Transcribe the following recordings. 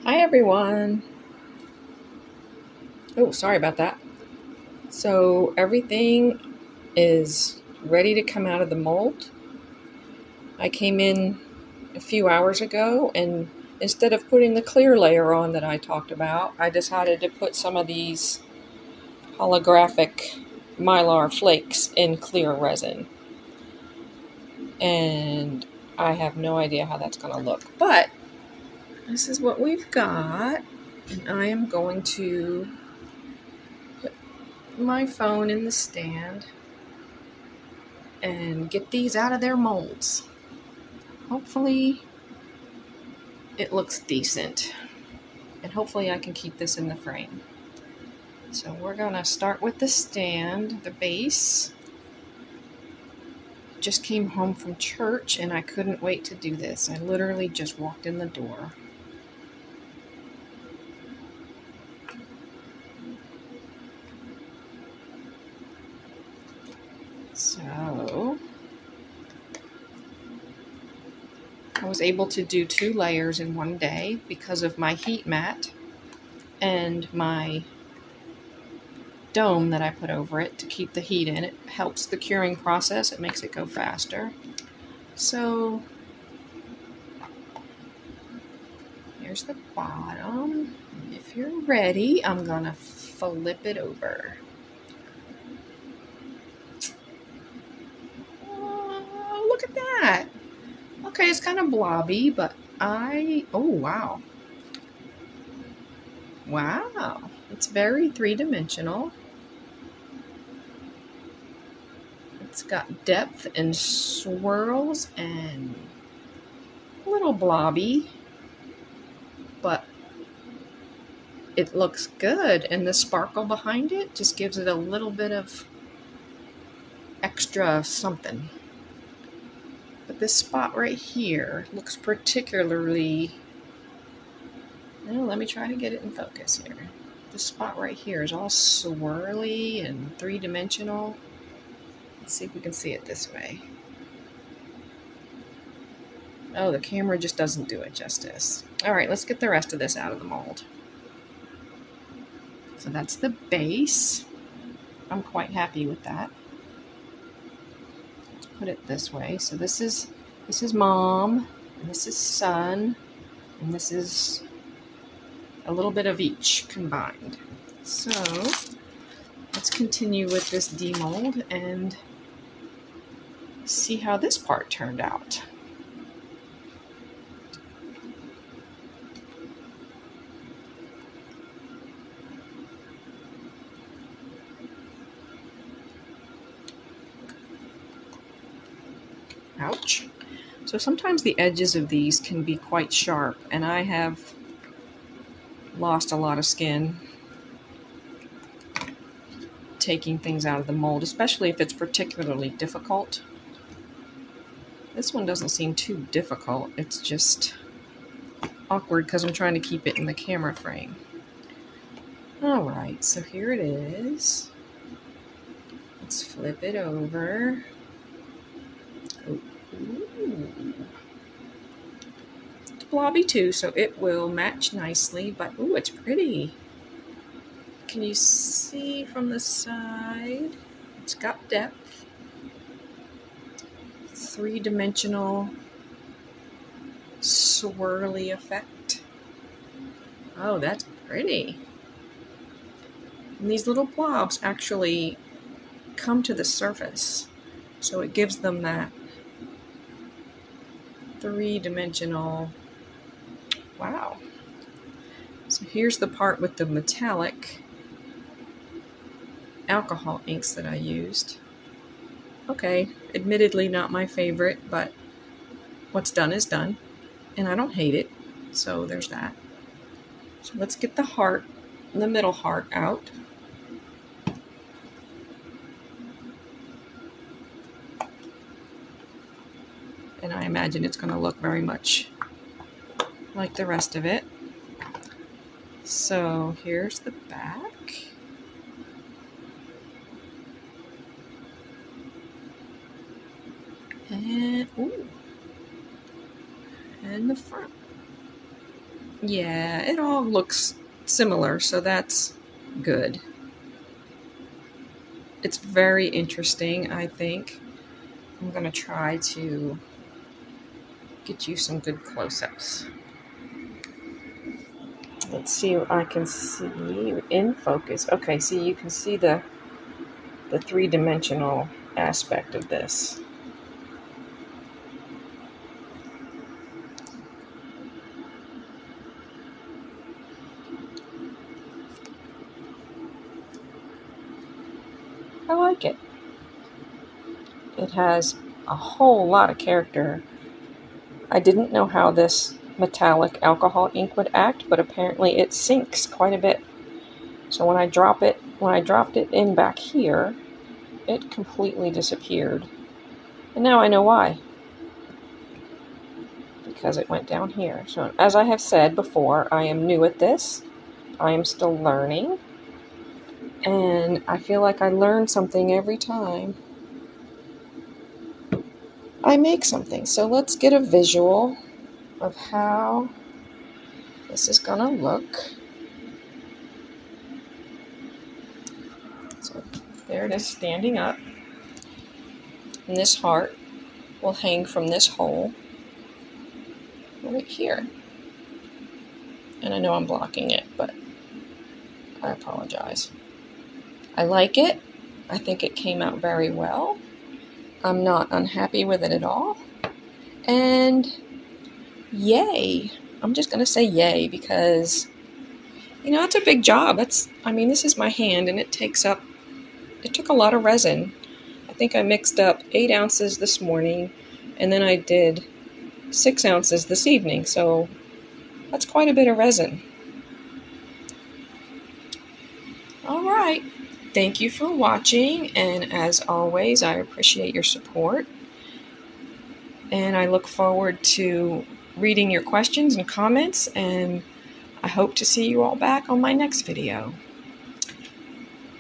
Hi everyone. Oh, sorry about that. So everything is ready to come out of the mold. I came in a few hours ago and instead of putting the clear layer on that I talked about, I decided to put some of these holographic mylar flakes in clear resin. And I have no idea how that's going to look, but this is what we've got. And I am going to put my phone in the stand and get these out of their molds. Hopefully it looks decent, and hopefully I can keep this in the frame. So we're gonna start with the stand, the base. Just came home from church and I couldn't wait to do this. I literally just walked in the door. So I was able to do 2 layers in one day because of my heat mat and my dome that I put over it to keep the heat in. It helps the curing process. It makes it go faster. So here's the bottom. If you're ready, I'm gonna flip it over. Oh, look at that. Okay, it's kind of blobby, but oh wow. Wow, it's very three-dimensional. It's got depth and swirls and a little blobby, but it looks good, and the sparkle behind it just gives it a little bit of extra something. But this spot right here looks particularly... let me try to get it in focus here. This spot right here is all swirly and three-dimensional. Let's see if we can see it this way. Oh, the camera just doesn't do it justice. All right, let's get the rest of this out of the mold. So that's the base. I'm quite happy with that. Let's put it this way. So this is mom, and this is son, and this is a little bit of each combined. So let's continue with this demold and see how this part turned out. Ouch. So sometimes the edges of these can be quite sharp, and I have lost a lot of skin taking things out of the mold, especially if it's particularly difficult. This one doesn't seem too difficult. It's just awkward because I'm trying to keep it in the camera frame. Alright, so here it is. Let's flip it over. Ooh. It's blobby too, so it will match nicely, but ooh, it's pretty. Can you see from the side? It's got depth. Three-dimensional swirly effect. Oh, that's pretty. And these little blobs actually come to the surface, so it gives them that three-dimensional... Wow. So here's the part with the metallic alcohol inks that I used. Okay, admittedly not my favorite, but what's done is done, and I don't hate it, so there's that. So let's get the heart, the middle heart out. And I imagine it's going to look very much like the rest of it. So here's the back. And, ooh, and the front. Yeah, it all looks similar, so that's good. It's very interesting, I think. I'm going to try to get you some good close-ups. Let's see what I can see in focus. Okay, see, you can see the three-dimensional aspect of this. I like it. It has a whole lot of character. I didn't know how this metallic alcohol ink would act, but apparently it sinks quite a bit. So when I dropped it in back here, it completely disappeared. And now I know why. Because it went down here. So as I have said before, I am new at this. I am still learning. And I feel like I learn something every time I make something. So let's get a visual of how this is gonna look. So there it is standing up. And this heart will hang from this hole right here. And I know I'm blocking it, but I apologize. I like it. I think it came out very well. I'm not unhappy with it at all. And yay. I'm just going to say yay because, it's a big job. This is my hand and it took a lot of resin. I think I mixed up 8 ounces this morning and then I did 6 ounces this evening. So that's quite a bit of resin. All right. Thank you for watching. And as always, I appreciate your support. And I look forward to reading your questions and comments. And I hope to see you all back on my next video.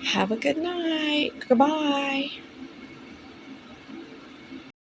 Have a good night. Goodbye.